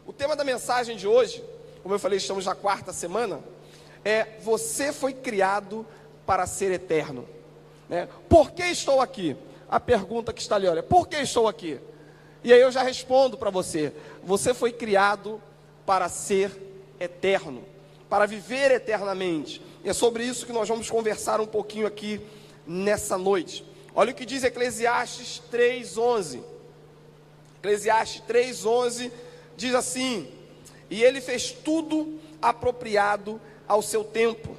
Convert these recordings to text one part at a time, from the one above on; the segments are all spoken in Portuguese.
O tema da mensagem de hoje, como eu falei, estamos na quarta semana, é: você foi criado para ser eterno, né? Por que estou aqui? A pergunta que está ali, olha, por que estou aqui? E aí eu já respondo para você: você foi criado para ser eterno, para viver eternamente. E é sobre isso que nós vamos conversar um pouquinho aqui nessa noite. Olha o que diz Eclesiastes 3:11. Eclesiastes 3:11 diz assim: e ele fez tudo apropriado ao seu tempo.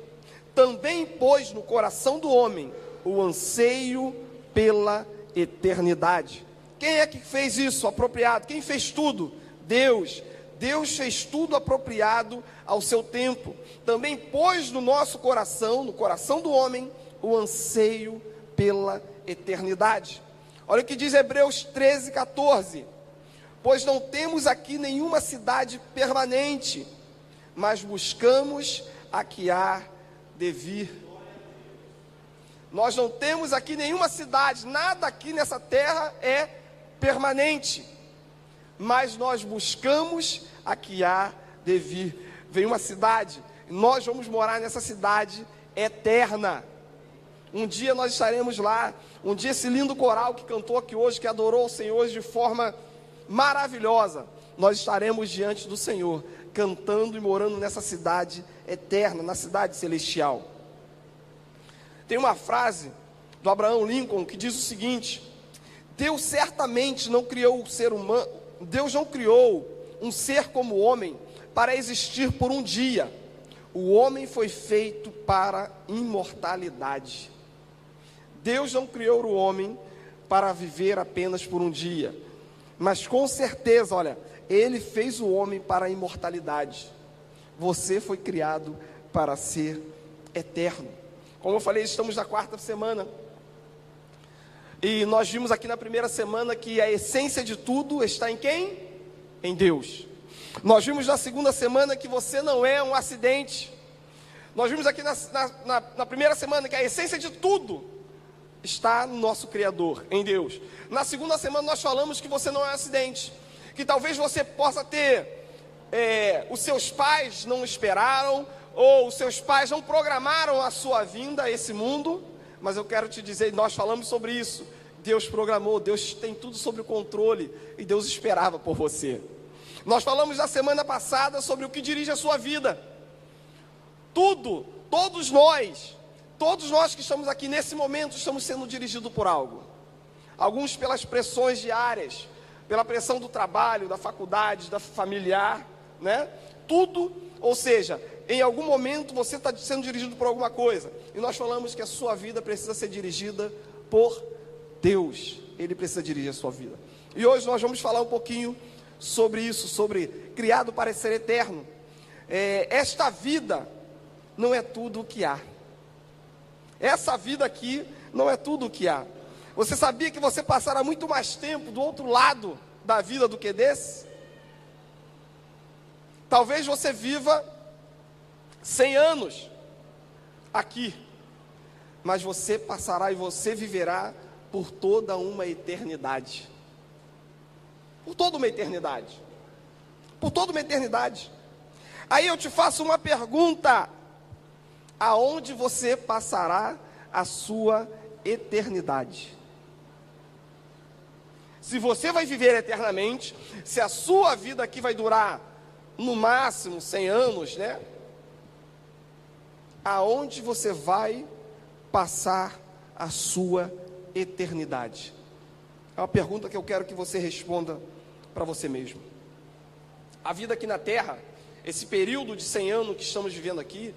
Também pôs no coração do homem o anseio pela eternidade. Quem é que fez isso apropriado? Quem fez tudo? Deus. Deus fez tudo apropriado ao seu tempo. Também pôs no nosso coração, no coração do homem, o anseio pela eternidade. Olha o que diz Hebreus 13:14. Pois não temos aqui nenhuma cidade permanente, mas buscamos a que há de vir. Nós não temos aqui nenhuma cidade, nada aqui nessa terra é permanente, mas nós buscamos a que há de vir. Vem uma cidade, nós vamos morar nessa cidade eterna. Um dia nós estaremos lá. Um dia esse lindo coral que cantou aqui hoje, que adorou o Senhor de forma maravilhosa, nós estaremos diante do Senhor, cantando e morando nessa cidade eterna, na cidade celestial. Tem uma frase do Abraham Lincoln que diz o seguinte: Deus certamente não criou o ser humano, Deus não criou um ser como o homem para existir por um dia. O homem foi feito para a imortalidade. Deus não criou o homem para viver apenas por um dia, mas com certeza, olha, Ele fez o homem para a imortalidade. Você foi criado para ser eterno. Como eu falei, estamos na quarta semana. E nós vimos aqui na primeira semana que a essência de tudo está em quem? Em Deus. Nós vimos na segunda semana que você não é um acidente. Nós vimos aqui na primeira semana que a essência de tudo está no nosso Criador, em Deus. Na segunda semana nós falamos que você não é um acidente, que talvez você possa ter, os seus pais não esperaram, ou os seus pais não programaram a sua vinda a esse mundo, mas eu quero te dizer, nós falamos sobre isso, Deus programou, Deus tem tudo sob o controle, e Deus esperava por você. Nós falamos na semana passada sobre o que dirige a sua vida. Tudo, todos nós que estamos aqui nesse momento, estamos sendo dirigidos por algo. Alguns pelas pressões diárias, pela pressão do trabalho, da faculdade, da familiar, né? Tudo, ou seja, em algum momento você está sendo dirigido por alguma coisa. E nós falamos que a sua vida precisa ser dirigida por Deus. Ele precisa dirigir a sua vida. E hoje nós vamos falar um pouquinho sobre isso, sobre criado para ser eterno. Esta vida não é tudo o que há. Essa vida aqui não é tudo o que há. Você sabia que você passará muito mais tempo do outro lado da vida do que desse? Talvez você viva 100 anos aqui, mas você passará e você viverá por toda uma eternidade. Por toda uma eternidade. Por toda uma eternidade. Aí eu te faço uma pergunta: aonde você passará a sua eternidade? Se você vai viver eternamente, se a sua vida aqui vai durar no máximo 100 anos, né? Aonde você vai passar a sua eternidade? É uma pergunta que eu quero que você responda para você mesmo. A vida aqui na Terra, esse período de 100 anos que estamos vivendo aqui,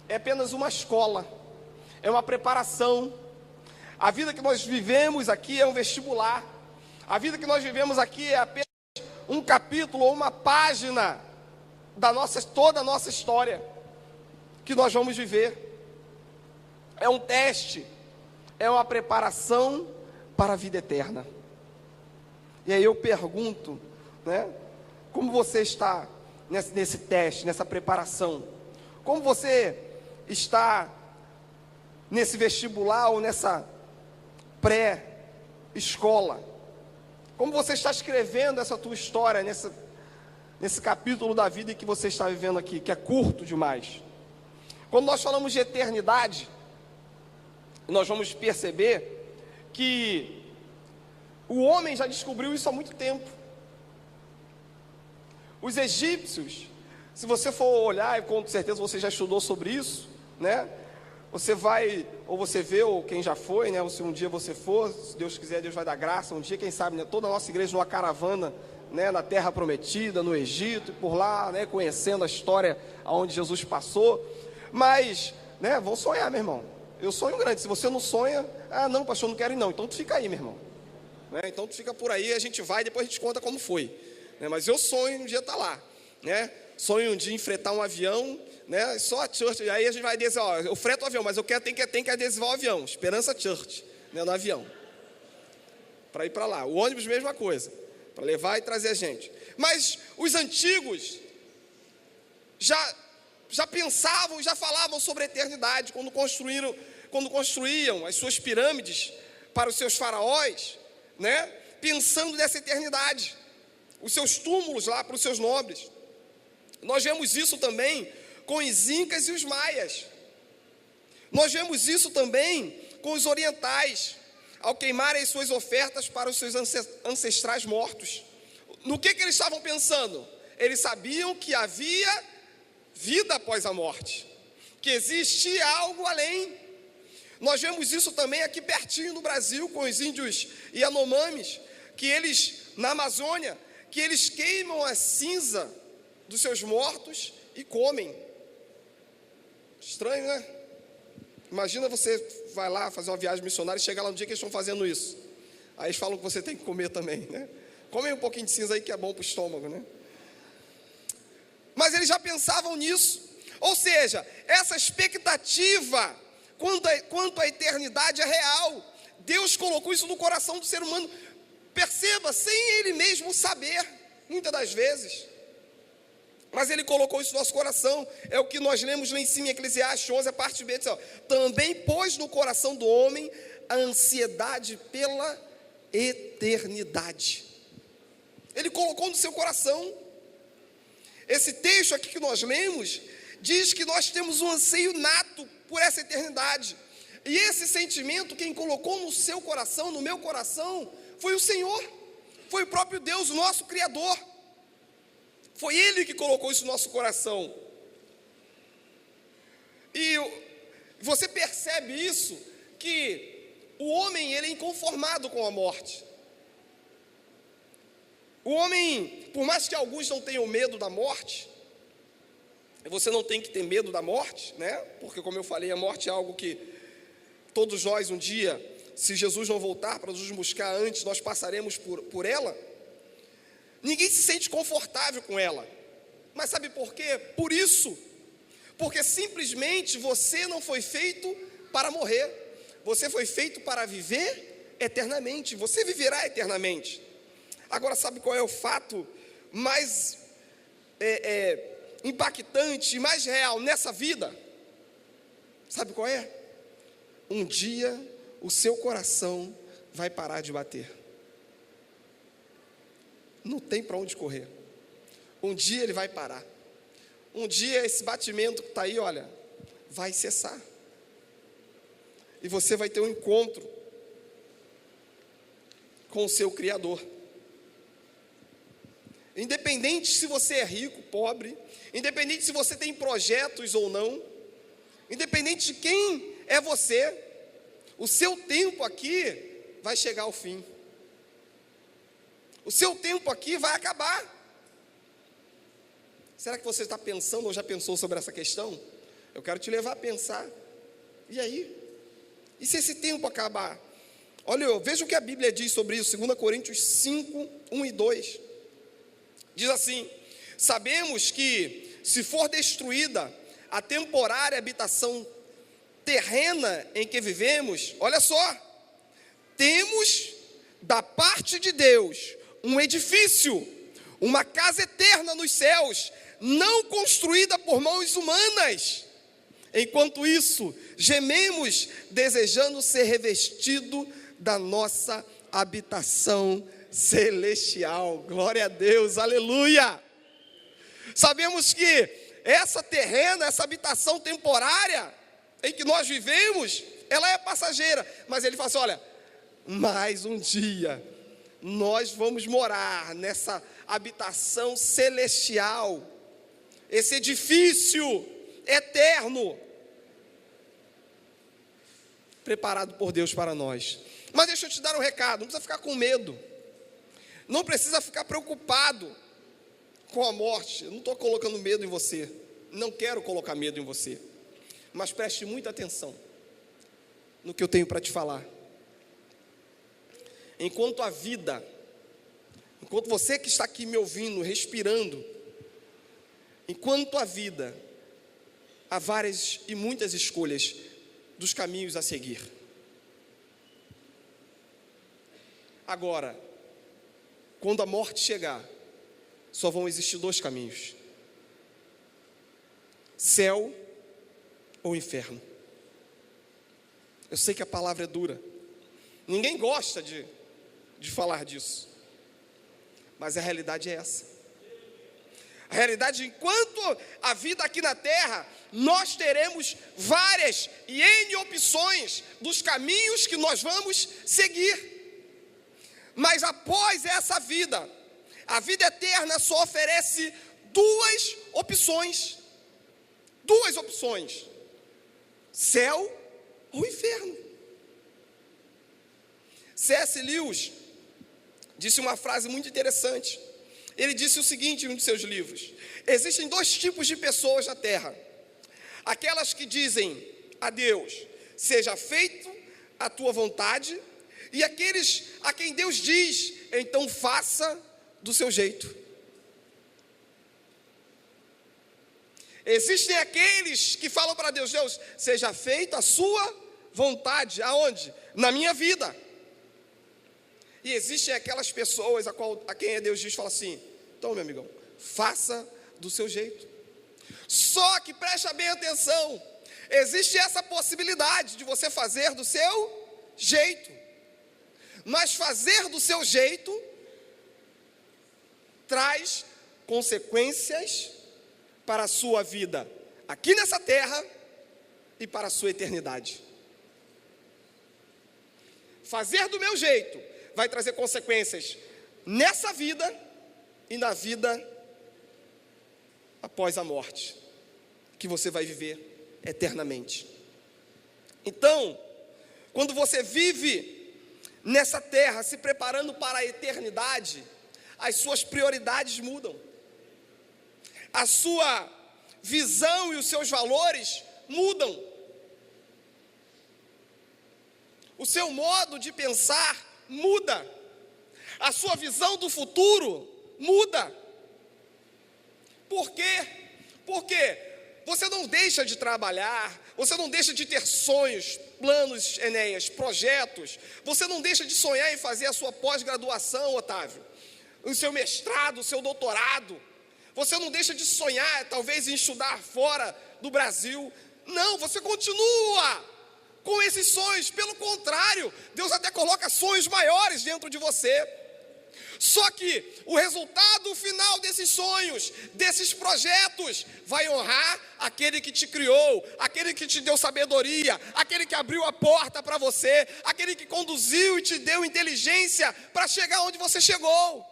é apenas uma escola, é uma preparação. A vida que nós vivemos aqui é um vestibular. A vida que nós vivemos aqui é apenas um capítulo ou uma página da toda a nossa história que nós vamos viver. É um teste, é uma preparação para a vida eterna. E aí eu pergunto, né, como você está nesse teste, nessa preparação? Como você está nesse vestibular ou nessa pré-escola? Como você está escrevendo essa tua história nesse capítulo da vida que você está vivendo aqui, que é curto demais. Quando nós falamos de eternidade, nós vamos perceber que o homem já descobriu isso há muito tempo. Os egípcios, se você for olhar, e com certeza você já estudou sobre isso, né? Você vai, ou você vê, ou quem já foi, né? Ou se um dia você for, se Deus quiser, Deus vai dar graça. Um dia, quem sabe, né? Toda a nossa igreja numa caravana, né? Na Terra Prometida, no Egito, e por lá, né? Conhecendo a história aonde Jesus passou. Mas, né? Vão sonhar, meu irmão. Eu sonho grande. Se você não sonha, não, pastor, não quero ir não. Então tu fica aí, meu irmão. Né? Então tu fica por aí, a gente vai, depois a gente conta como foi. Né? Mas eu sonho um dia estar lá, né? Sonho um dia enfretar um avião, né? Só a church, aí a gente vai dizer, ó, eu freto o avião, mas eu quero, tem que adesivar o avião, Esperança Church, né? No avião, para ir para lá. O ônibus, mesma coisa, para levar e trazer a gente. Mas os antigos já pensavam, já falavam sobre a eternidade, quando construíam as suas pirâmides para os seus faraós, né? Pensando nessa eternidade, os seus túmulos lá para os seus nobres. Nós vemos isso também com os incas e os maias. Nós vemos isso também com os orientais, ao queimarem suas ofertas para os seus ancestrais mortos. No que eles estavam pensando? Eles sabiam que havia vida após a morte, que existia algo além. Nós vemos isso também aqui pertinho no Brasil, com os índios Yanomamis, que eles, na Amazônia, que eles queimam a cinza dos seus mortos e comem. Estranho, né? Imagina você vai lá fazer uma viagem missionária e chega lá no dia que eles estão fazendo isso. Aí eles falam que você tem que comer também, né? Comem um pouquinho de cinza aí que é bom para o estômago, né? Mas eles já pensavam nisso. Ou seja, essa expectativa quanto à eternidade é real. Deus colocou isso no coração do ser humano. Perceba, sem ele mesmo saber, muitas das vezes. Mas ele colocou isso no nosso coração. É o que nós lemos lá em cima em Eclesiastes 11, a parte B, diz, ó, também pôs no coração do homem a ansiedade pela eternidade. Ele colocou no seu coração. Esse texto aqui que nós lemos diz que nós temos um anseio nato por essa eternidade. E esse sentimento, quem colocou no seu coração, no meu coração, foi o Senhor. Foi o próprio Deus, o nosso Criador. Foi Ele que colocou isso no nosso coração. E você percebe isso, que o homem, ele é inconformado com a morte. O homem, por mais que alguns não tenham medo da morte, você não tem que ter medo da morte, né? Porque, como eu falei, a morte é algo que todos nós um dia, se Jesus não voltar para nos buscar antes, nós passaremos por ela. Ninguém se sente confortável com ela. Mas sabe por quê? Por isso. Porque simplesmente você não foi feito para morrer. Você foi feito para viver eternamente. Você viverá eternamente. Agora, sabe qual é o fato mais impactante e mais real nessa vida? Sabe qual é? Um dia o seu coração vai parar de bater. Não tem para onde correr. Um dia ele vai parar. Um dia esse batimento que está aí, olha, vai cessar. E você vai ter um encontro com o seu Criador. Independente se você é rico, pobre, independente se você tem projetos ou não, independente de quem é você, o seu tempo aqui vai chegar ao fim. O seu tempo aqui vai acabar. Será que você está pensando ou já pensou sobre essa questão? Eu quero te levar a pensar. E aí? E se esse tempo acabar? Olha, veja o que a Bíblia diz sobre isso, 2 Coríntios 5, 1 e 2. Diz assim: sabemos que, se for destruída a temporária habitação terrena em que vivemos, olha só, temos da parte de Deus um edifício, uma casa eterna nos céus, não construída por mãos humanas. Enquanto isso, gememos, desejando ser revestido da nossa habitação celestial. Glória a Deus, aleluia! Sabemos que essa terrena, essa habitação temporária em que nós vivemos, ela é passageira. Mas ele fala assim, olha, mais um dia nós vamos morar nessa habitação celestial, esse edifício eterno, preparado por Deus para nós. Mas deixa eu te dar um recado, não precisa ficar com medo, não precisa ficar preocupado com a morte. Eu não estou colocando medo em você, não quero colocar medo em você, mas preste muita atenção no que eu tenho para te falar. Enquanto a vida, enquanto você que está aqui me ouvindo, respirando, enquanto a vida, há várias e muitas escolhas dos caminhos a seguir. Agora, quando a morte chegar, só vão existir dois caminhos: céu ou inferno. Eu sei que a palavra é dura, ninguém gosta de falar disso, mas a realidade é essa. A realidade, enquanto a vida aqui na terra, nós teremos várias e N opções dos caminhos que nós vamos seguir. Mas após essa vida, a vida eterna só oferece duas opções. Duas opções: céu ou inferno. C.S. Lewis disse uma frase muito interessante. Ele disse o seguinte em um de seus livros: existem dois tipos de pessoas na terra: aquelas que dizem a Deus, seja feito a tua vontade, e aqueles a quem Deus diz, então faça do seu jeito. Existem aqueles que falam para Deus, Deus, seja feita a sua vontade, aonde? Na minha vida. E existem aquelas pessoas a quem Deus diz, fala assim, então meu amigão, faça do seu jeito. Só que preste bem atenção, existe essa possibilidade de você fazer do seu jeito, mas fazer do seu jeito traz consequências para a sua vida aqui nessa terra e para a sua eternidade. Fazer do meu jeito vai trazer consequências nessa vida e na vida após a morte, que você vai viver eternamente. Então, quando você vive nessa terra se preparando para a eternidade, as suas prioridades mudam, a sua visão e os seus valores mudam, o seu modo de pensar muda, a sua visão do futuro muda. Por quê? Porque você não deixa de trabalhar, você não deixa de ter sonhos, planos, Enéas, projetos, você não deixa de sonhar em fazer a sua pós-graduação, Otávio, o seu mestrado, o seu doutorado, você não deixa de sonhar, talvez, em estudar fora do Brasil. Não, você continua com esses sonhos. Pelo contrário, Deus até coloca sonhos maiores dentro de você. Só que o resultado final desses sonhos, desses projetos, vai honrar aquele que te criou, aquele que te deu sabedoria, aquele que abriu a porta para você, aquele que conduziu e te deu inteligência para chegar onde você chegou.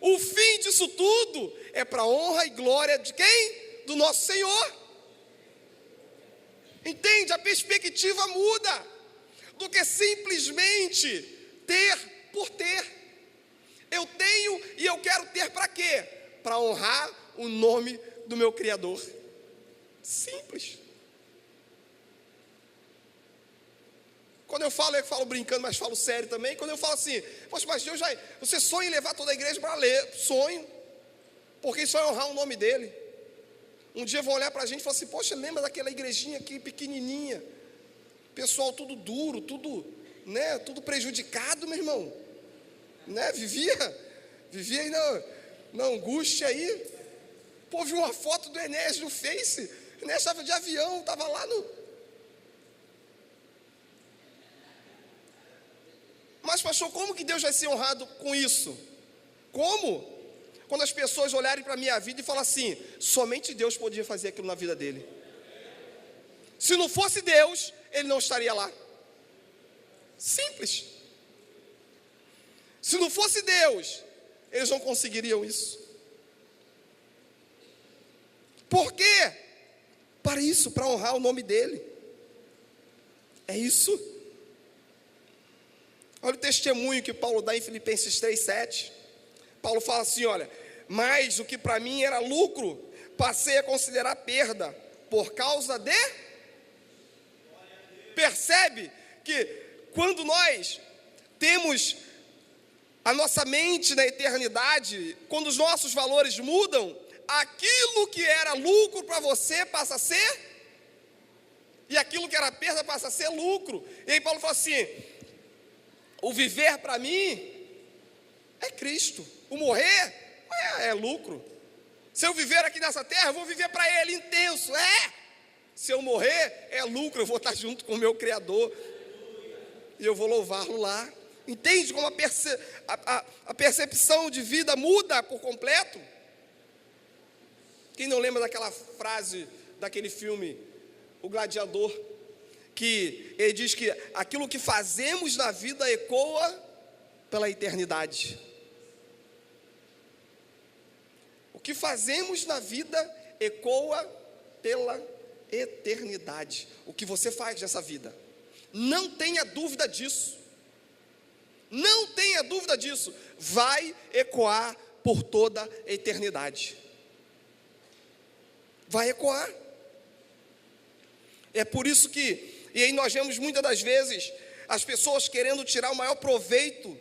O fim disso tudo é para a honra e glória de quem? Do nosso Senhor. Entende? A perspectiva muda do que simplesmente ter por ter. Eu tenho e eu quero ter para quê? Para honrar o nome do meu Criador. Simples. Quando eu falo brincando, mas falo sério também. Quando eu falo assim, poxa, mas Deus você sonha em levar toda a igreja para ler? Sonho, porque isso é honrar o nome dele. Um dia vão olhar para a gente e falar assim, poxa, lembra daquela igrejinha aqui pequenininha, pessoal tudo duro, tudo, né, tudo prejudicado, meu irmão, né, vivia aí na angústia aí. Pô, vi uma foto do Enéas no Face, o Enéas estava de avião, estava lá no... Mas pastor, como que Deus vai ser honrado com isso? Como? quando as pessoas olharem para a minha vida e falar assim: somente Deus podia fazer aquilo na vida dele. Se não fosse Deus, ele não estaria lá. Simples. Se não fosse Deus, eles não conseguiriam isso. Por quê? Para isso, para honrar o nome dele. É isso. Olha o testemunho que Paulo dá em Filipenses 3:7. Paulo fala assim: olha, mas o que para mim era lucro, passei a considerar perda, por causa de... Percebe que quando nós temos a nossa mente na eternidade, quando os nossos valores mudam, aquilo que era lucro para você passa a ser, e aquilo que era perda passa a ser lucro. E aí Paulo fala assim: o viver para mim é Cristo, o morrer é lucro. Se eu viver aqui nessa terra, eu vou viver para Ele intenso, se eu morrer, é lucro, eu vou estar junto com o meu Criador, e eu vou louvá-lo lá. Entende como a percepção de vida muda por completo? Quem não lembra daquela frase, daquele filme, O Gladiador, que ele diz que aquilo que fazemos na vida ecoa pela eternidade. O que fazemos na vida ecoa pela eternidade. O que você faz nessa vida, não tenha dúvida disso. Não tenha dúvida disso. Vai ecoar por toda a eternidade. Vai ecoar. É por isso que, e aí nós vemos muitas das vezes as pessoas querendo tirar o maior proveito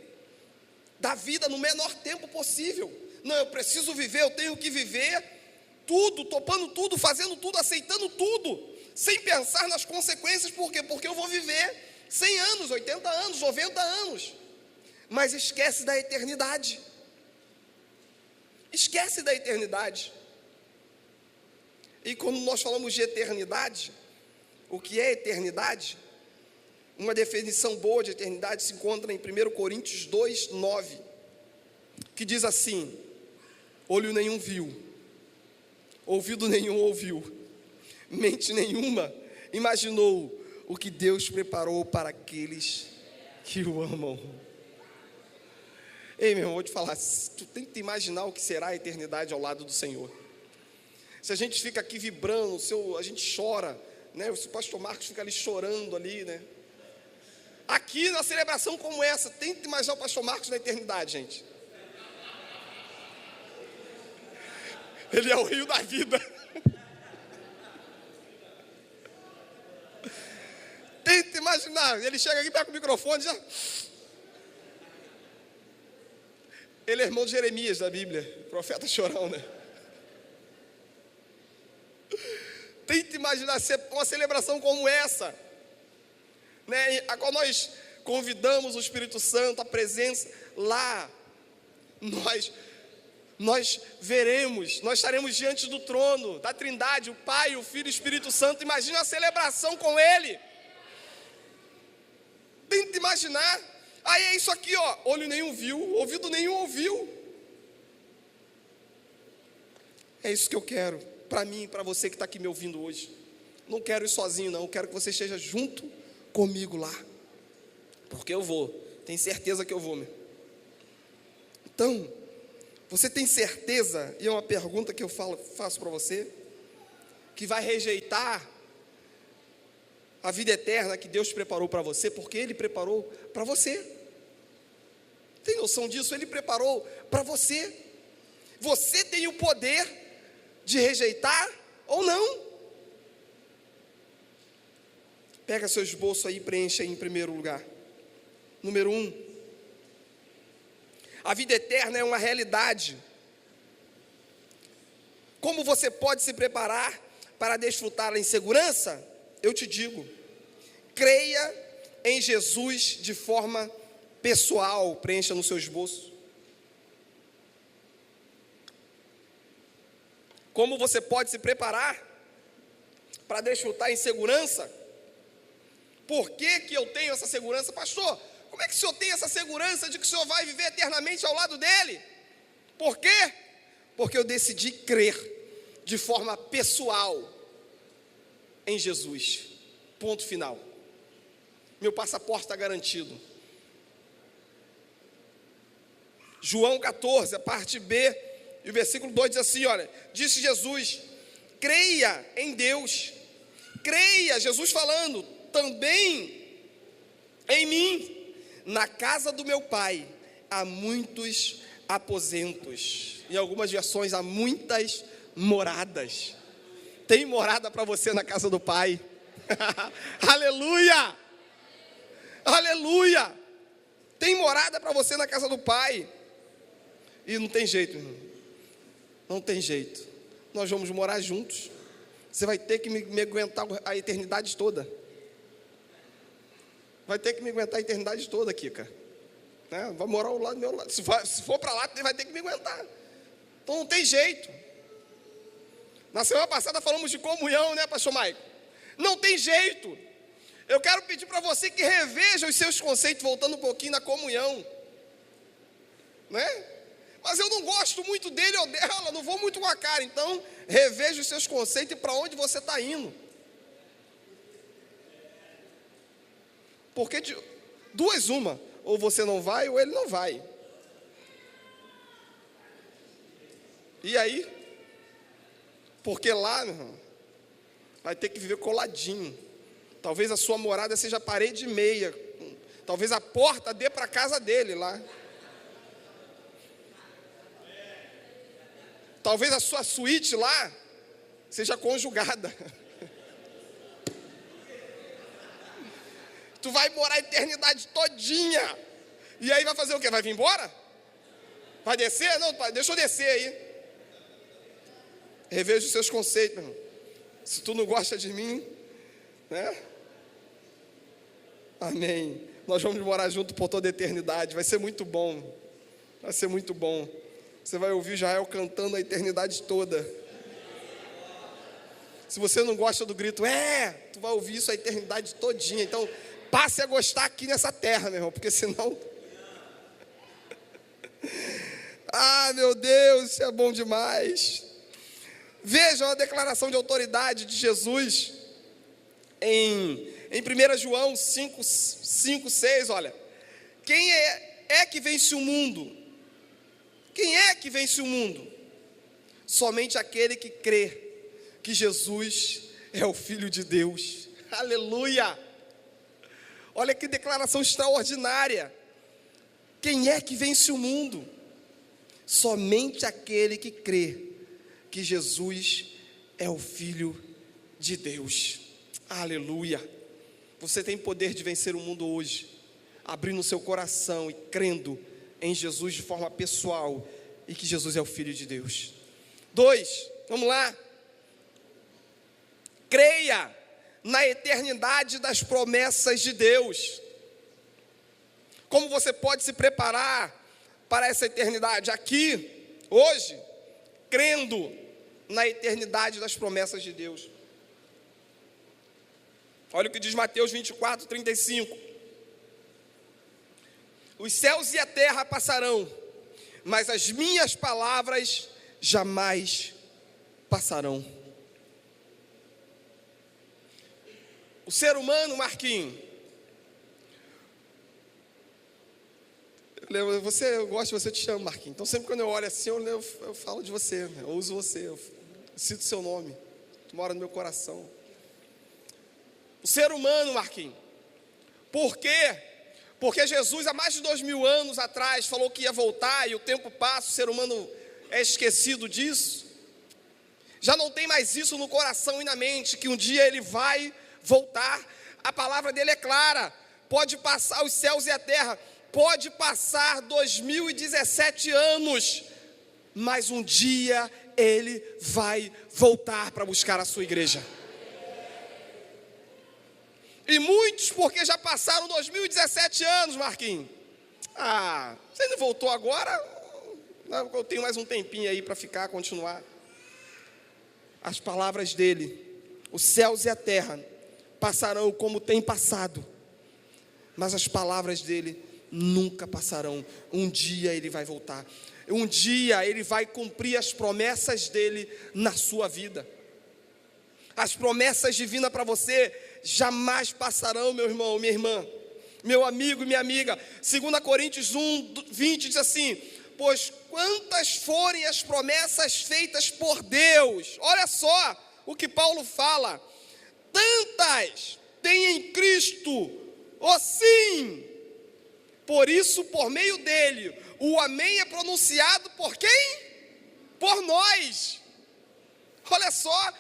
da vida no menor tempo possível. Não, eu preciso viver, eu tenho que viver tudo, topando tudo, fazendo tudo, aceitando tudo, sem pensar nas consequências. Por quê? Porque eu vou viver 100 anos, 80 anos, 90 anos. Mas esquece da eternidade. Esquece da eternidade. E quando nós falamos de eternidade, o que é eternidade? Uma definição boa de eternidade se encontra em 1 Coríntios 2:9, que diz assim: olho nenhum viu, ouvido nenhum ouviu, mente nenhuma imaginou o que Deus preparou para aqueles que o amam. Ei, meu irmão, vou te falar, tu tem que imaginar o que será a eternidade ao lado do Senhor. Se a gente fica aqui vibrando, a gente chora, né? O pastor Marcos fica ali chorando ali, né? Aqui na celebração como essa, tenta imaginar o pastor Marcos na eternidade, gente. Ele é o rio da vida. Tenta imaginar, ele chega aqui, pega o microfone, já... Ele é irmão de Jeremias da Bíblia, profeta chorão, né? Tenta imaginar uma celebração como essa, né? A qual nós convidamos o Espírito Santo, a presença lá. Nós veremos, nós estaremos diante do trono da Trindade, o Pai, o Filho e o Espírito Santo. Imagina a celebração com Ele. Tenta imaginar. Aí é isso aqui, ó, olho nenhum viu, ouvido nenhum ouviu. É isso que eu quero, para mim, para você que está aqui me ouvindo hoje. Não quero ir sozinho não, eu quero que você esteja junto comigo lá. Porque eu vou, tenho certeza que eu vou, meu. Então, você tem certeza, e é uma pergunta que eu faço para você, que vai rejeitar a vida eterna que Deus preparou para você, porque Ele preparou para você? Tem noção disso? Ele preparou para você. Você tem o poder de rejeitar ou não. Pega seu esboço aí e preencha aí em primeiro lugar. Número 1. A vida eterna é uma realidade. Como você pode se preparar para desfrutá-la em segurança? Eu te digo, creia em Jesus de forma pessoal. Preencha no seu esboço. Como você pode se preparar para desfrutar em segurança? Por que que eu tenho essa segurança? Pastor, como é que o senhor tem essa segurança de que o senhor vai viver eternamente ao lado dele? Por quê? Porque eu decidi crer de forma pessoal em Jesus. Ponto final. Meu passaporte está garantido. João 14, a parte B, e o versículo 2 diz assim, olha, disse Jesus, creia em Deus, creia, Jesus falando, também em mim, na casa do meu Pai, há muitos aposentos, em algumas versões, há muitas moradas. Tem morada para você na casa do Pai. Aleluia! Aleluia! Tem morada para você na casa do Pai. E não tem jeito, irmão. Não tem jeito. Nós vamos morar juntos. Você vai ter que me aguentar a eternidade toda. Vai ter que me aguentar a eternidade toda, Kika. Né? Vai morar ao lado do meu lado. Se for para lá, vai ter que me aguentar. Então não tem jeito. Na semana passada falamos de comunhão, né, pastor Maico? Não tem jeito. Eu quero pedir para você que reveja os seus conceitos, voltando um pouquinho na comunhão. Né? Mas eu não gosto muito dele ou dela, não vou muito com a cara. Então, reveja os seus conceitos e para onde você está indo. Porque de duas uma, ou você não vai ou ele não vai. E aí? Porque lá, meu irmão, vai ter que viver coladinho. Talvez a sua morada seja parede e meia. Talvez a porta dê para a casa dele lá. Talvez a sua suíte lá seja conjugada. Tu vai morar a eternidade todinha. E aí vai fazer o quê? Vai vir embora? Vai descer? Não, deixa eu descer aí. Reveja os seus conceitos, meu irmão. Se tu não gosta de mim, né? Amém. Nós vamos morar junto por toda a eternidade. Vai ser muito bom. Vai ser muito bom. Você vai ouvir Israel cantando a eternidade toda. Se você não gosta do grito, tu vai ouvir isso a eternidade todinha. Então, passe a gostar aqui nessa terra, meu irmão, porque senão... meu Deus, isso é bom demais. Vejam a declaração de autoridade de Jesus em 1 João 5, 6, olha. Quem é que vence o mundo? Quem é que vence o mundo? Somente aquele que crê que Jesus é o Filho de Deus. Aleluia! Olha que declaração extraordinária. Quem é que vence o mundo? Somente aquele que crê que Jesus é o Filho de Deus. Aleluia! Você tem poder de vencer o mundo hoje, abrindo o seu coração e crendo em Jesus de forma pessoal e que Jesus é o Filho de Deus. 2, vamos lá. Creia na eternidade das promessas de Deus. Como você pode se preparar para essa eternidade? Aqui, hoje, crendo na eternidade das promessas de Deus. Olha o que diz Mateus 24, 35. Os céus e a terra passarão, mas as minhas palavras jamais passarão. O ser humano, Marquinhos, eu gosto de você, te chamo, Marquinhos. Então sempre quando eu olho assim, eu falo de você, eu uso você, eu cito seu nome, tu mora no meu coração. O ser humano, Marquinhos, por quê? Porque Jesus há mais de 2000 anos atrás falou que ia voltar e o tempo passa, o ser humano é esquecido disso. Já não tem mais isso no coração e na mente, que um dia ele vai voltar. A palavra dele é clara, pode passar os céus e a terra, pode passar 2017 anos, mas um dia ele vai voltar para buscar a sua igreja. E muitos, porque já passaram 2017 anos, Marquinhos. Você não voltou agora? Eu tenho mais um tempinho aí para ficar, continuar. As palavras dele, os céus e a terra passarão como tem passado, mas as palavras dele nunca passarão. Um dia ele vai voltar. um dia Ele vai cumprir as promessas dEle na sua vida. As promessas divinas para você jamais passarão, meu irmão, minha irmã, meu amigo e minha amiga. 2 Coríntios 1:20 diz assim: pois quantas forem as promessas feitas por Deus, olha só o que Paulo fala, tantas tem em Cristo o sim. Por isso, por meio dele, o amém é pronunciado por quem? Por nós. Olha só,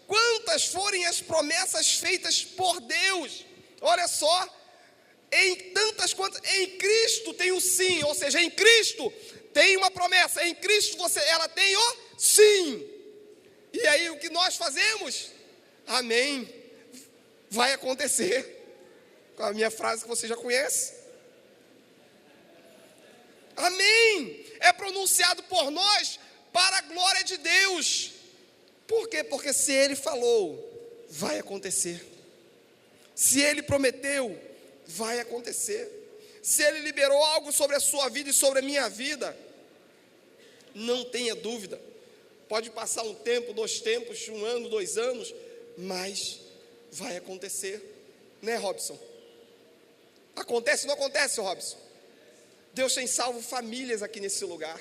quantas forem as promessas feitas por Deus. Olha só, em Cristo tem o sim, ou seja, em Cristo tem uma promessa, em Cristo ela tem o sim. E aí o que nós fazemos? Amém, vai acontecer. Com a minha frase que você já conhece. Amém, é pronunciado por nós para a glória de Deus. Por quê? Porque se Ele falou, vai acontecer. Se Ele prometeu, vai acontecer. Se Ele liberou algo sobre a sua vida e sobre a minha vida, não tenha dúvida. Pode passar um tempo, 2 tempos, 1 ano, 2 anos, mas vai acontecer, né, Robson? Acontece ou não acontece, Robson? Deus tem salvo famílias aqui nesse lugar.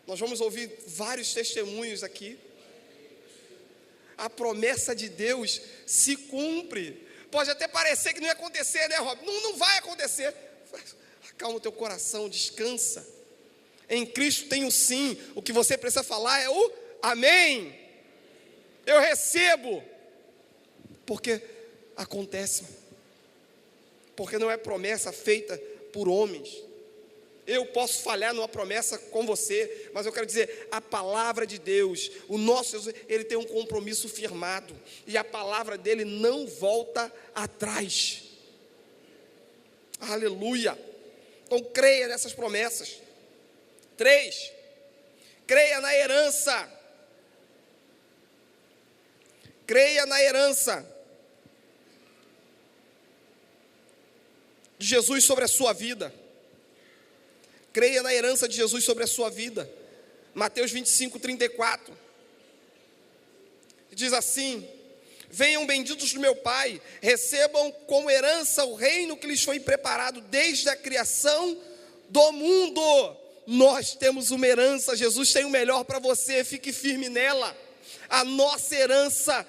Nós vamos ouvir vários testemunhos aqui. A promessa de Deus se cumpre. Pode até parecer que não ia acontecer, né, Robson? Não vai acontecer. Acalma o teu coração, descansa. Em Cristo tem o sim. O que você precisa falar é o amém. Eu recebo. Porque acontece. Porque não é promessa feita por homens. Eu posso falhar numa promessa com você, mas eu quero dizer, a palavra de Deus, o nosso Deus, Ele tem um compromisso firmado, e a palavra dEle não volta atrás. Aleluia. Então creia nessas promessas. 3, creia na herança. Creia na herança de Jesus sobre a sua vida. Creia na herança de Jesus sobre a sua vida. Mateus 25:34 diz assim: venham benditos do meu Pai, recebam como herança o reino que lhes foi preparado desde a criação do mundo. Nós temos uma herança, Jesus tem o melhor para você, fique firme nela. A nossa herança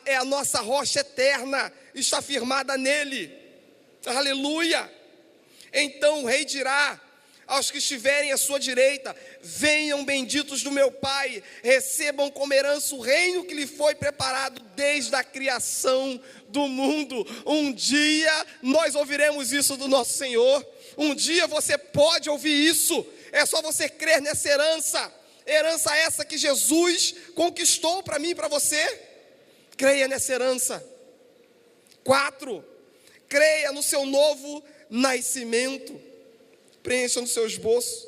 é a nossa rocha eterna, está firmada nele. Aleluia. Então o rei dirá aos que estiverem à sua direita: venham benditos do meu Pai, recebam como herança o reino que lhe foi preparado desde a criação do mundo. Um dia nós ouviremos isso do nosso Senhor. Um dia você pode ouvir isso. É só você crer nessa herança. Herança essa que Jesus conquistou para mim e para você. Creia nessa herança. 4, creia no seu novo nascimento. Preencha no seu esboço.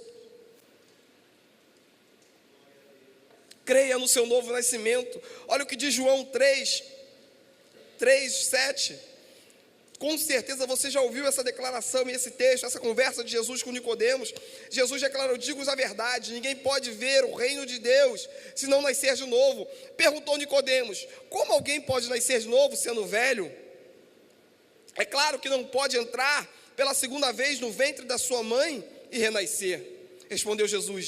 Creia no seu novo nascimento. Olha o que diz João 3:7. Com certeza você já ouviu essa declaração e esse texto, essa conversa de Jesus com Nicodemos. Jesus declarou: digo-vos a verdade, ninguém pode ver o reino de Deus se não nascer de novo. Perguntou Nicodemos: como alguém pode nascer de novo sendo velho? É claro que não pode entrar pela segunda vez no ventre da sua mãe e renascer. Respondeu Jesus: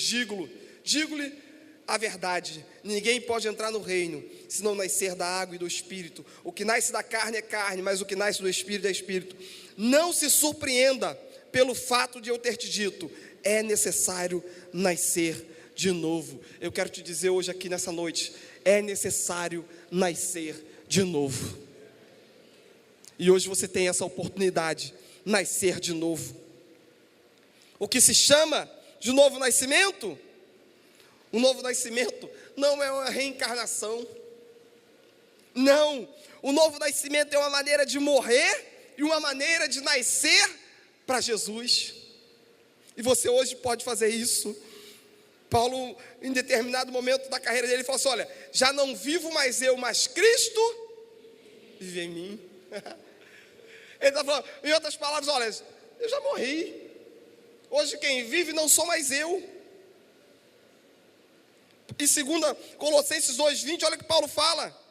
digo-lhe a verdade, ninguém pode entrar no reino se não nascer da água e do Espírito. O que nasce da carne é carne, mas o que nasce do Espírito é Espírito. Não se surpreenda pelo fato de eu ter te dito: é necessário nascer de novo. Eu quero te dizer hoje aqui nessa noite: é necessário nascer de novo. E hoje você tem essa oportunidade, nascer de novo. O que se chama de novo nascimento? O novo nascimento não é uma reencarnação. Não, o novo nascimento é uma maneira de morrer e uma maneira de nascer para Jesus. E você hoje pode fazer isso. Paulo, em determinado momento da carreira dele, falou assim: olha, já não vivo mais eu, mas Cristo vive em mim. Ele está falando, em outras palavras, olha, eu já morri. Hoje quem vive não sou mais eu. E 2 Colossenses 2:20, olha o que Paulo fala.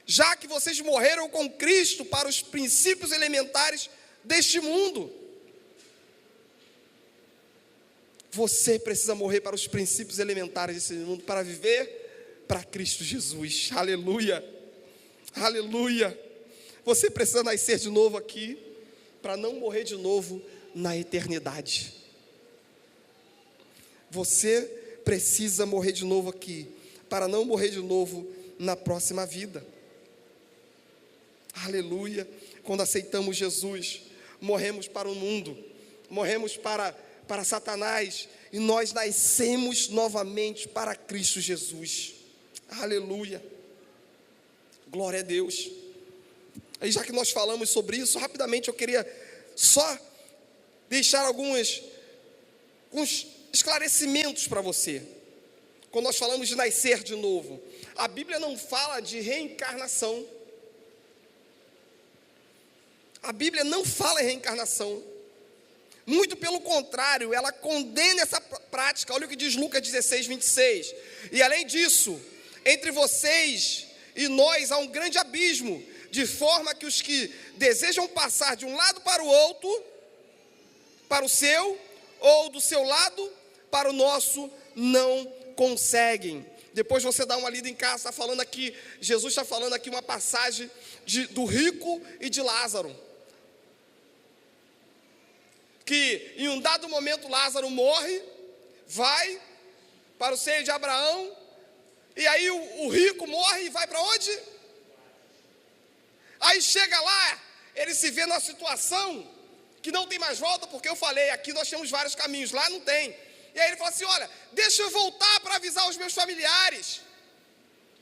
Já que vocês morreram com Cristo para os princípios elementares deste mundo. Você precisa morrer para os princípios elementares desse mundo, para viver para Cristo Jesus. Aleluia, aleluia. Você precisa nascer de novo aqui, para não morrer de novo na eternidade. Você precisa morrer de novo aqui, para não morrer de novo na próxima vida. Aleluia. Quando aceitamos Jesus, morremos para o mundo, morremos para Satanás, e nós nascemos novamente para Cristo Jesus. Aleluia. Glória a Deus. Aí, já que nós falamos sobre isso, rapidamente eu queria só deixar alguns esclarecimentos para você. Quando nós falamos de nascer de novo, a Bíblia não fala de reencarnação. A Bíblia não fala em reencarnação. Muito pelo contrário, ela condena essa prática. Olha o que diz Lucas 16:26. E além disso, entre vocês e nós há um grande abismo, de forma que os que desejam passar de um lado para o outro, para o seu, ou do seu lado para o nosso, não conseguem. Depois você dá uma lida em casa, está falando aqui, Jesus está falando aqui uma passagem do rico e de Lázaro. Que em um dado momento Lázaro morre, vai para o seio de Abraão, e aí o rico morre e vai para onde? Aí chega lá, ele se vê numa situação que não tem mais volta, porque eu falei, aqui nós temos vários caminhos, lá não tem. E aí ele fala assim, olha, deixa eu voltar para avisar os meus familiares.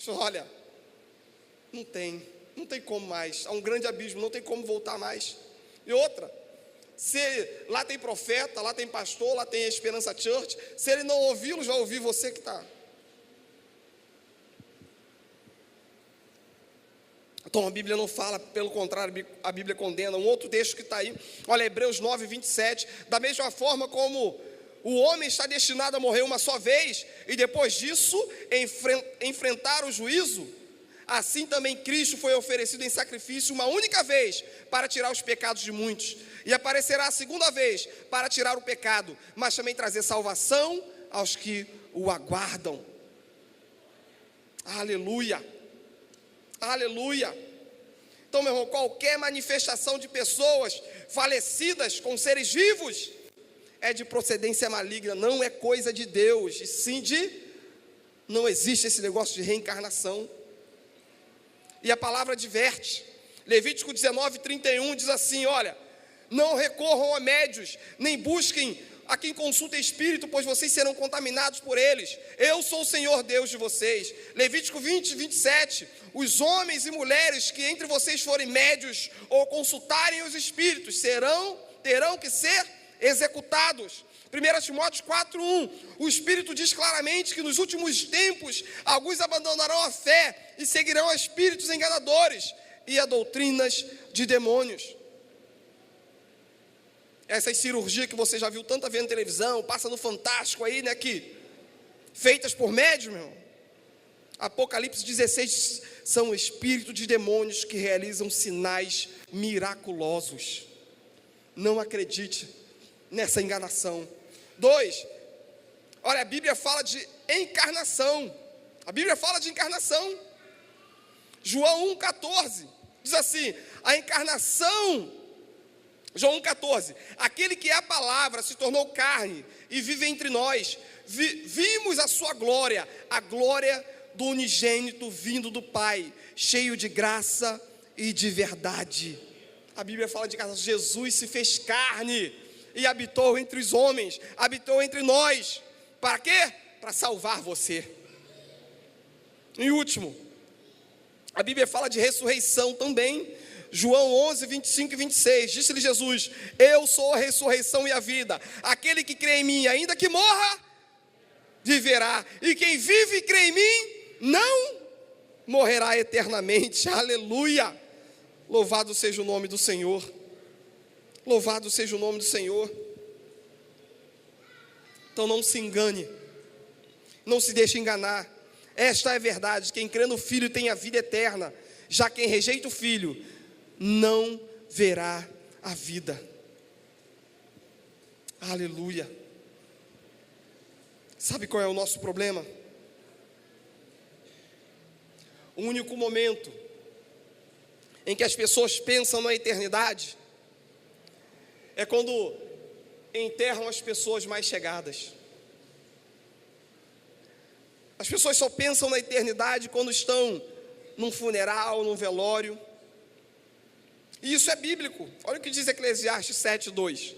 Olha, não tem como mais, há um grande abismo, não tem como voltar mais. E outra, se lá tem profeta, lá tem pastor, lá tem Esperança Church, se ele não ouvi-lo, já ouvi você que está. Então a Bíblia não fala, pelo contrário, a Bíblia condena. Um outro texto que está aí, olha, Hebreus 9:27, da mesma forma como o homem está destinado a morrer uma só vez, e depois disso enfrentar o juízo, assim também Cristo foi oferecido em sacrifício uma única vez, para tirar os pecados de muitos, e aparecerá a segunda vez, para tirar o pecado, mas também trazer salvação aos que o aguardam. Aleluia, aleluia. Então, meu irmão, qualquer manifestação de pessoas falecidas com seres vivos é de procedência maligna, não é coisa de Deus, e sim não existe esse negócio de reencarnação. E a palavra adverte, Levítico 19:31 diz assim, olha, não recorram a médios, nem busquem a quem consulta espírito, pois vocês serão contaminados por eles. Eu sou o Senhor Deus de vocês. Levítico 20:27, os homens e mulheres que entre vocês forem médios ou consultarem os espíritos, terão que ser executados. 1 Timóteo 4:1, o Espírito diz claramente que nos últimos tempos alguns abandonarão a fé e seguirão a espíritos enganadores e a doutrinas de demônios. Essas cirurgias que você já viu tanta vez na televisão, passa no Fantástico aí, né, que feitas por médium, meu irmão. Apocalipse 16, são espíritos de demônios que realizam sinais miraculosos. Não acredite nessa enganação. 2, olha, a Bíblia fala de encarnação. A Bíblia fala de encarnação. João 1,14 diz assim, a encarnação, João 1,14, aquele que é a palavra se tornou carne e vive entre nós, vimos a sua glória, a glória do unigênito vindo do Pai, cheio de graça e de verdade. A Bíblia fala de encarnação, Jesus se fez carne e habitou entre os homens, habitou entre nós, para quê? Para salvar você. Em último, a Bíblia fala de ressurreição também. João 11:25 e 26, disse-lhe Jesus, eu sou a ressurreição e a vida, aquele que crê em mim, ainda que morra, viverá, e quem vive e crê em mim, não morrerá eternamente. Aleluia, louvado seja o nome do Senhor. Louvado seja o nome do Senhor. Então não se engane, não se deixe enganar. Esta é a verdade: quem crê no Filho tem a vida eterna, já quem rejeita o Filho não verá a vida. Aleluia. Sabe qual é o nosso problema? O único momento em que as pessoas pensam na eternidade é quando enterram as pessoas mais chegadas. As pessoas só pensam na eternidade quando estão num funeral, num velório. E isso é bíblico. Olha o que diz Eclesiastes 7:2.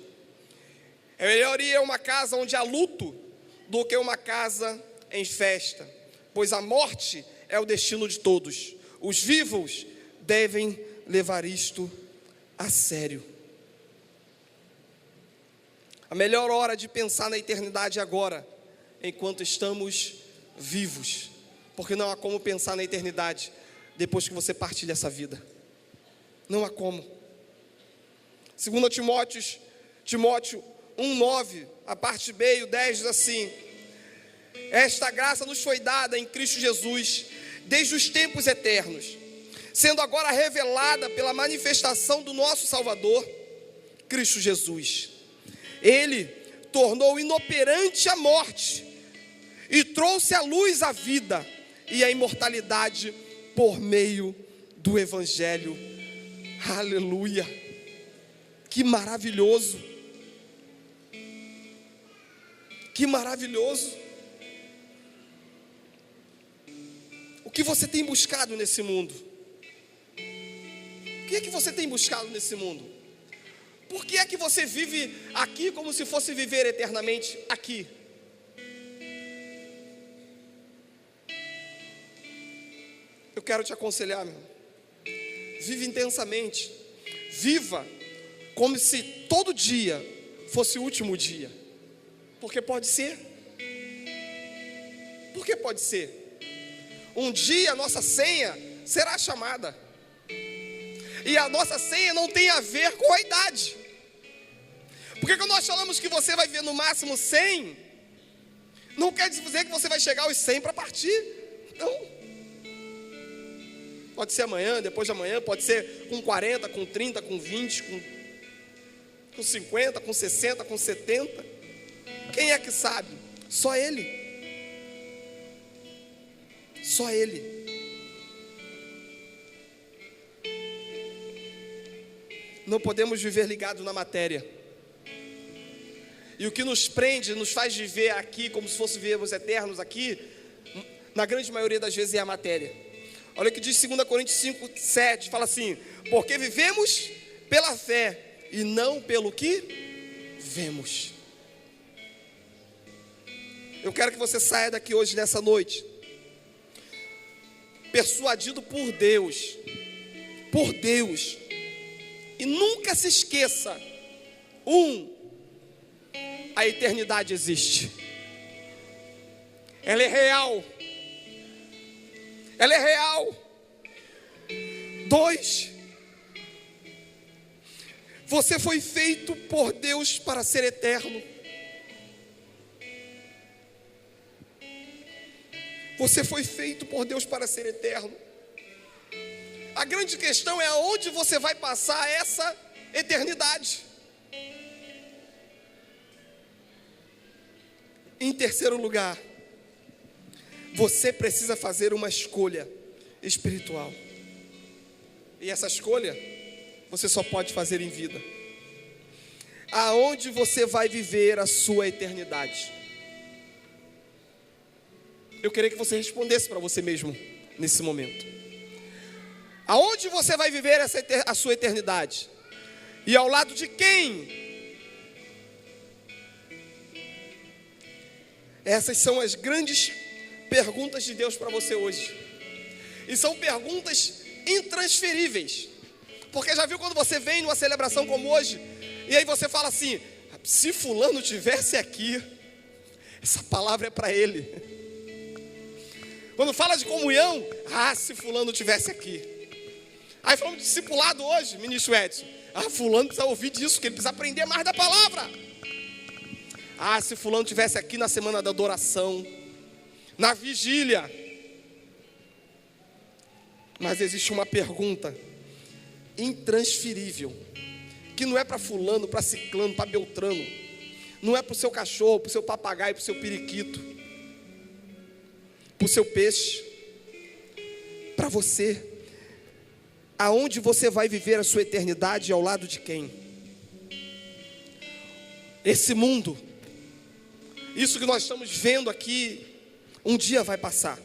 É melhor ir a uma casa onde há luto do que uma casa em festa, pois a morte é o destino de todos. Os vivos devem levar isto a sério. A melhor hora de pensar na eternidade é agora, enquanto estamos vivos, porque não há como pensar na eternidade depois que você partir dessa vida. Não há como. 2 Timóteo 1:9, a parte B e o 10 diz assim: esta graça nos foi dada em Cristo Jesus desde os tempos eternos, sendo agora revelada pela manifestação do nosso Salvador, Cristo Jesus. Ele tornou inoperante a morte e trouxe à luz a vida e a imortalidade por meio do Evangelho. Aleluia! Que maravilhoso! Que maravilhoso! O que você tem buscado nesse mundo? O que é que você tem buscado nesse mundo? Por que é que você vive aqui como se fosse viver eternamente aqui? Eu quero te aconselhar, meu irmão. Vive intensamente. Viva como se todo dia fosse o último dia. Porque pode ser. Porque pode ser. Um dia a nossa senha será chamada. E a nossa senha não tem a ver com a idade. Porque quando nós falamos que você vai viver no máximo 100, não quer dizer que você vai chegar aos 100 para partir. Não. Pode ser amanhã, depois de amanhã, pode ser com 40, com 30, com 20, com 50, com 60, com 70. Quem é que sabe? Só Ele. Só Ele. Não podemos viver ligado na matéria. E o que nos prende, nos faz viver aqui como se fosse vivermos eternos aqui, na grande maioria das vezes é a matéria. Olha o que diz 2 Coríntios 5:7, fala assim: porque vivemos pela fé e não pelo que vemos. Eu quero que você saia daqui hoje, nessa noite, persuadido por Deus, e nunca se esqueça, a eternidade existe, ela é real, 2, você foi feito por Deus para ser eterno. Você foi feito por Deus para ser eterno. A grande questão é aonde você vai passar essa eternidade. Em terceiro lugar, você precisa fazer uma escolha espiritual. E essa escolha você só pode fazer em vida. Aonde você vai viver a sua eternidade? Eu queria que você respondesse para você mesmo nesse momento. Aonde você vai viver a sua eternidade? E ao lado de quem? Essas são as grandes perguntas de Deus para você hoje. E são perguntas intransferíveis. Porque já viu quando você vem numa celebração como hoje, e aí você fala assim: se fulano tivesse aqui, essa palavra é para ele. Quando fala de comunhão, se fulano tivesse aqui. Aí falamos de discipulado hoje, ministro Edson. fulano precisa ouvir disso, que ele precisa aprender mais da palavra. Se fulano estivesse aqui na semana da adoração, na vigília. Mas existe uma pergunta intransferível, que não é para fulano, para ciclano, para beltrano. Não é para o seu cachorro, para o seu papagaio, para o seu periquito, para o seu peixe. Para você. Aonde você vai viver a sua eternidade e ao lado de quem? Esse mundo, isso que nós estamos vendo aqui, um dia vai passar.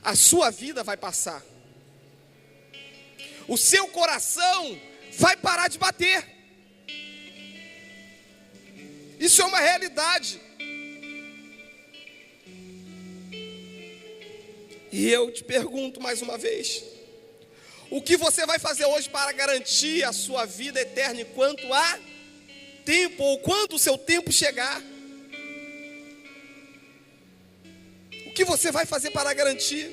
A sua vida vai passar. O seu coração vai parar de bater. Isso é uma realidade. E eu te pergunto mais uma vez: o que você vai fazer hoje para garantir a sua vida eterna enquanto há tempo, ou quando o seu tempo chegar? O que você vai fazer para garantir?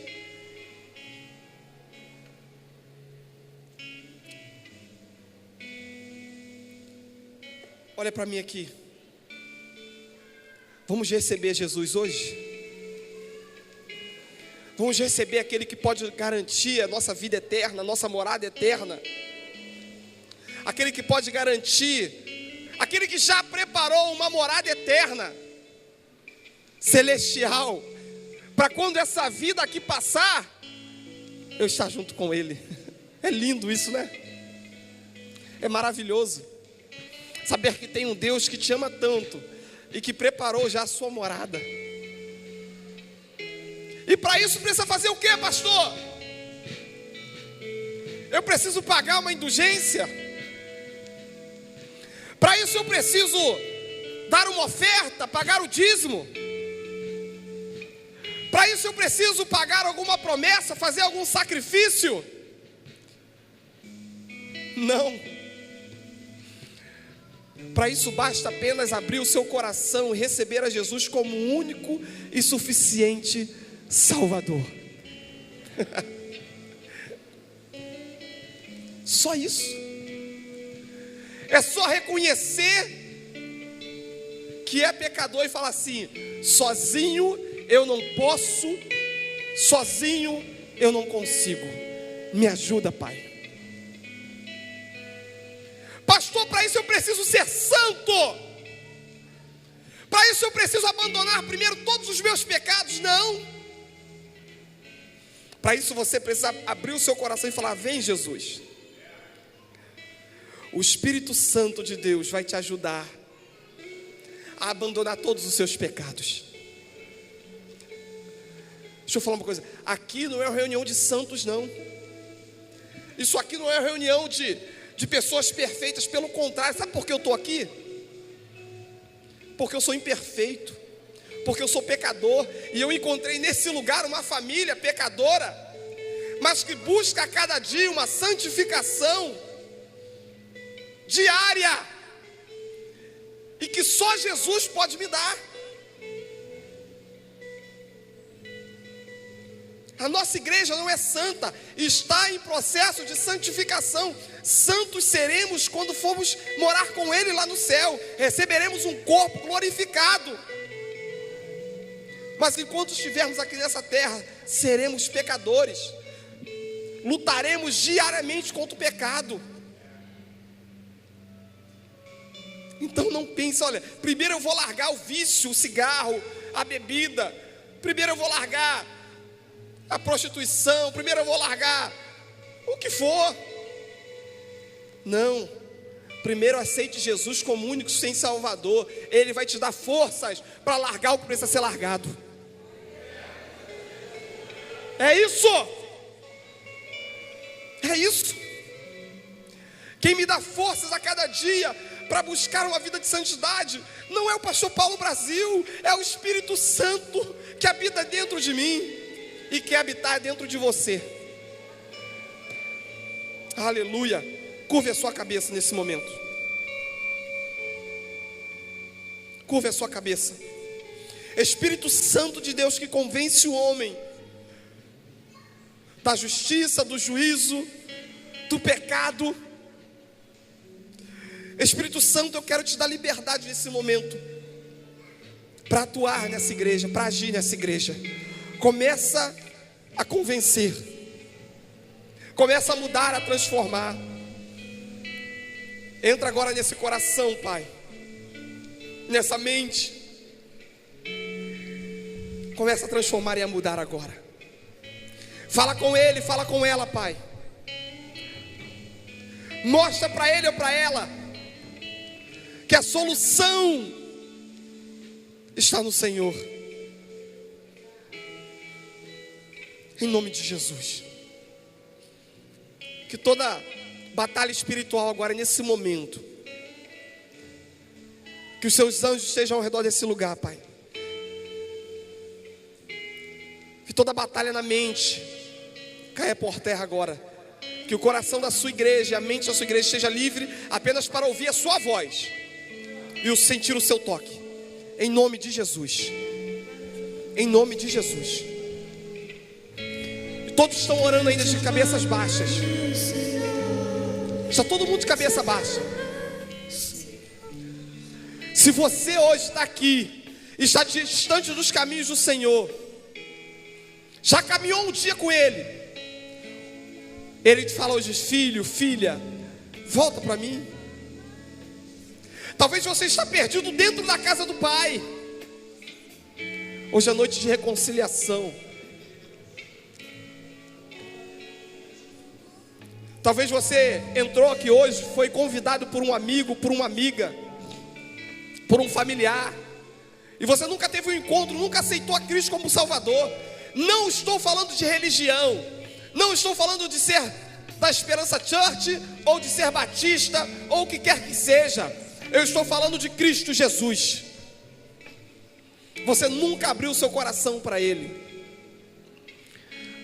Olha para mim aqui. Vamos receber Jesus hoje? Vamos receber aquele que pode garantir a nossa vida eterna, a nossa morada eterna. Aquele que pode garantir, aquele que já preparou uma morada eterna, celestial, para quando essa vida aqui passar, eu estar junto com Ele. É lindo isso, né? É maravilhoso saber que tem um Deus que te ama tanto e que preparou já a sua morada. E para isso precisa fazer o quê, pastor? Eu preciso pagar uma indulgência? Para isso eu preciso dar uma oferta, pagar o dízimo? Para isso eu preciso pagar alguma promessa, fazer algum sacrifício? Não. Para isso basta apenas abrir o seu coração e receber a Jesus como o único e suficiente Salvador. Só isso. É só reconhecer que é pecador e falar assim: sozinho eu não posso, sozinho eu não consigo. Me ajuda, Pai. Pastor, para isso eu preciso ser santo. Para isso eu preciso abandonar primeiro todos os meus pecados. Não. Para isso você precisa abrir o seu coração e falar: vem, Jesus. O Espírito Santo de Deus vai te ajudar a abandonar todos os seus pecados. Deixa eu falar uma coisa: aqui não é uma reunião de santos, não. Isso aqui não é uma reunião de pessoas perfeitas. Pelo contrário, sabe por que eu estou aqui? Porque eu sou imperfeito, porque eu sou pecador, e eu encontrei nesse lugar uma família pecadora, mas que busca a cada dia uma santificação diária, e que só Jesus pode me dar. A nossa igreja não é santa, está em processo de santificação. Santos seremos quando formos morar com Ele lá no céu. Receberemos um corpo glorificado. Mas enquanto estivermos aqui nessa terra, seremos pecadores. Lutaremos diariamente contra o pecado. Então não pense: olha, primeiro eu vou largar o vício, o cigarro, a bebida. Primeiro eu vou largar a prostituição, primeiro eu vou largar o que for. Não. Primeiro aceite Jesus como único sem Salvador. Ele vai te dar forças para largar o que precisa ser largado. É isso. É isso. Quem me dá forças a cada dia para buscar uma vida de santidade não é o pastor Paulo Brasil, é o Espírito Santo que habita dentro de mim e quer habitar dentro de você. Aleluia. Curve a sua cabeça nesse momento. Curve a sua cabeça. Espírito Santo de Deus que convence o homem da justiça, do juízo, do pecado. Espírito Santo, eu quero te dar liberdade nesse momento, para atuar nessa igreja, para agir nessa igreja. Começa a convencer, começa a mudar, a transformar. Entra agora nesse coração, Pai, nessa mente. Começa a transformar e a mudar agora. Fala com ele, fala com ela, Pai. Mostra para ele ou para ela que a solução está no Senhor. Em nome de Jesus. Que toda batalha espiritual agora, nesse momento, que os seus anjos estejam ao redor desse lugar, Pai. Que toda batalha na mente caia por terra agora. Que o coração da sua igreja e a mente da sua igreja esteja livre apenas para ouvir a sua voz e sentir o seu toque. Em nome de Jesus. Em nome de Jesus. E todos estão orando ainda de cabeças baixas. Está todo mundo de cabeça baixa. Se você hoje está aqui, está distante dos caminhos do Senhor, já caminhou um dia com Ele, Ele te fala hoje: filho, filha, volta para mim. Talvez você está perdido dentro da casa do Pai. Hoje é noite de reconciliação. Talvez você entrou aqui hoje, foi convidado por um amigo, por uma amiga, por um familiar, e você nunca teve um encontro, nunca aceitou a Cristo como Salvador. Não estou falando de religião, não estou falando de ser da Esperança Church, ou de ser batista, ou o que quer que seja. Eu estou falando de Cristo Jesus. Você nunca abriu o seu coração para Ele.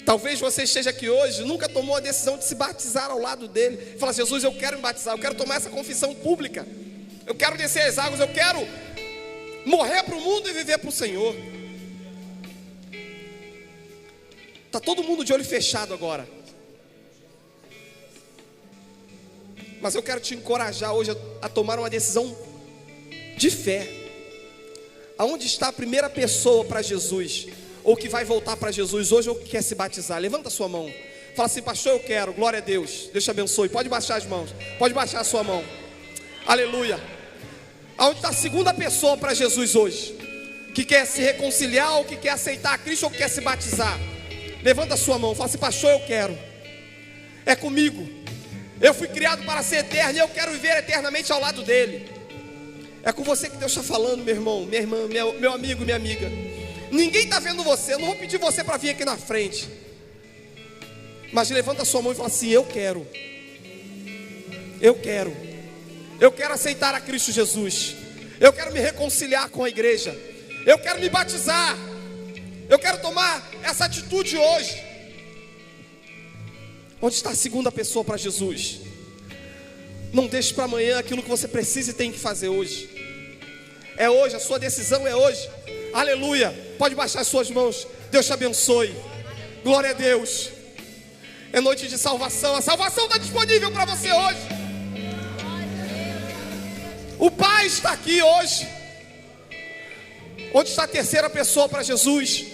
Talvez você esteja aqui hoje, nunca tomou a decisão de se batizar ao lado dele. Fala: Jesus, eu quero me batizar, eu quero tomar essa confissão pública, eu quero descer as águas, eu quero morrer para o mundo e viver para o Senhor. Está todo mundo de olho fechado agora. Mas eu quero te encorajar hoje a tomar uma decisão de fé. Aonde está a primeira pessoa para Jesus, ou que vai voltar para Jesus hoje, ou que quer se batizar? Levanta a sua mão. Fala assim: pastor, eu quero. Glória a Deus. Deus te abençoe. Pode baixar as mãos. Pode baixar a sua mão. Aleluia. Aonde está a segunda pessoa para Jesus hoje, que quer se reconciliar, ou que quer aceitar a Cristo, ou que quer se batizar? Levanta a sua mão. Fala assim: pastor, eu quero. É comigo. Eu fui criado para ser eterno e eu quero viver eternamente ao lado dele. É com você que Deus está falando, meu irmão, minha irmã, meu amigo, minha amiga. Ninguém está vendo você. Eu não vou pedir você para vir aqui na frente, mas levanta a sua mão e fala assim: eu quero. Eu quero. Eu quero aceitar a Cristo Jesus. Eu quero me reconciliar com a igreja. Eu quero me batizar. Eu quero tomar essa atitude hoje. Onde está a segunda pessoa para Jesus? Não deixe para amanhã aquilo que você precisa e tem que fazer hoje. É hoje, a sua decisão é hoje. Aleluia. Pode baixar as suas mãos. Deus te abençoe. Glória a Deus. É noite de salvação. A salvação está disponível para você hoje. O Pai está aqui hoje. Onde está a terceira pessoa para Jesus?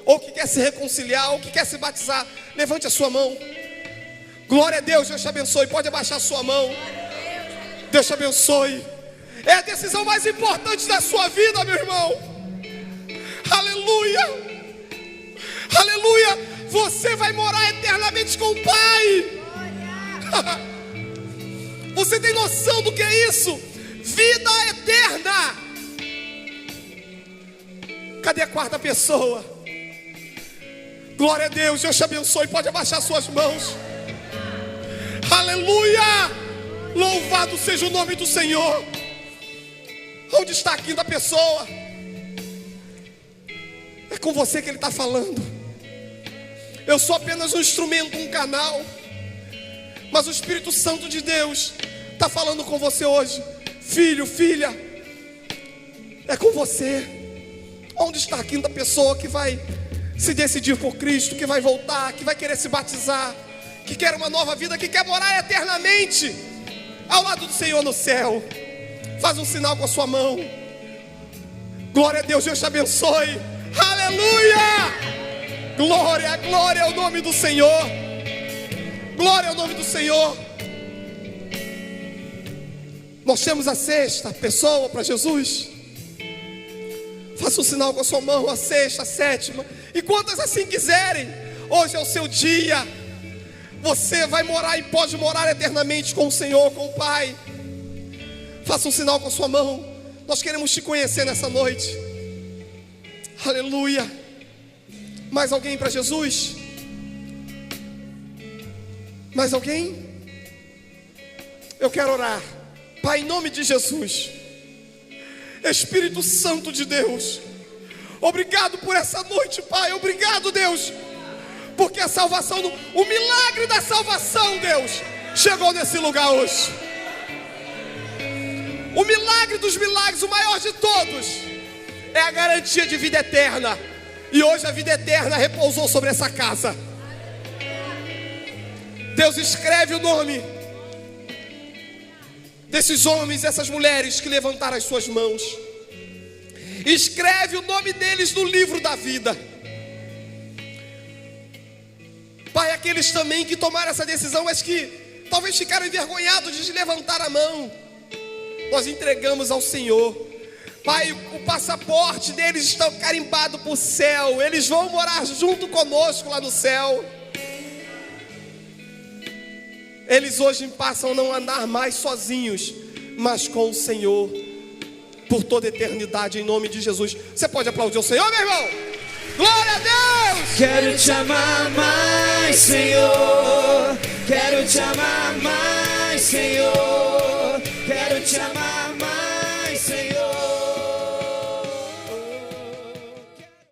Ou que quer se reconciliar, ou que quer se batizar? Levante a sua mão. Glória a Deus, Deus te abençoe. Pode abaixar a sua mão. Deus te abençoe. É a decisão mais importante da sua vida, meu irmão. Aleluia. Aleluia. Você vai morar eternamente com o Pai. Você tem noção do que é isso? Vida eterna. Cadê a quarta pessoa? Glória a Deus, Deus te abençoe. Pode abaixar suas mãos. Aleluia. Louvado seja o nome do Senhor. Onde está a quinta pessoa? É com você que Ele está falando. Eu sou apenas um instrumento, um canal, mas o Espírito Santo de Deus está falando com você hoje. Filho, filha, é com você. Onde está a quinta pessoa que vai se decidir por Cristo, que vai voltar, que vai querer se batizar, que quer uma nova vida, que quer morar eternamente? ao lado do Senhor no céu. Faz um sinal com a sua mão. Glória a Deus, Deus te abençoe. Aleluia! Glória, glória ao nome do Senhor. Glória ao nome do Senhor. Nós temos a sexta pessoa para Jesus. Faça um sinal com a sua mão, a sexta, a sétima. E quantas assim quiserem, hoje é o seu dia. Você vai morar e pode morar eternamente com o Senhor, com o Pai. Faça um sinal com a sua mão. Nós queremos te conhecer nessa noite. Aleluia. Mais alguém para Jesus? Mais alguém? Eu quero orar. Pai, em nome de Jesus, Espírito Santo de Deus, obrigado por essa noite, Pai. Obrigado, Deus, porque a salvação, o milagre da salvação, Deus, chegou nesse lugar hoje. O milagre dos milagres, o maior de todos, é a garantia de vida eterna. E hoje a vida eterna repousou sobre essa casa. Deus, escreve o nome desses homens e essas mulheres que levantaram as suas mãos. Escreve o nome deles no livro da vida. Pai, aqueles também que tomaram essa decisão, mas que talvez ficaram envergonhados de levantar a mão, nós entregamos ao Senhor. Pai, o passaporte deles está carimbado para o céu. Eles vão morar junto conosco lá no céu. Eles hoje passam a não andar mais sozinhos, mas com o Senhor por toda a eternidade, em nome de Jesus. Você pode aplaudir o Senhor, meu irmão? Glória a Deus! Quero te amar mais, Senhor. Quero te amar mais, Senhor. Quero te amar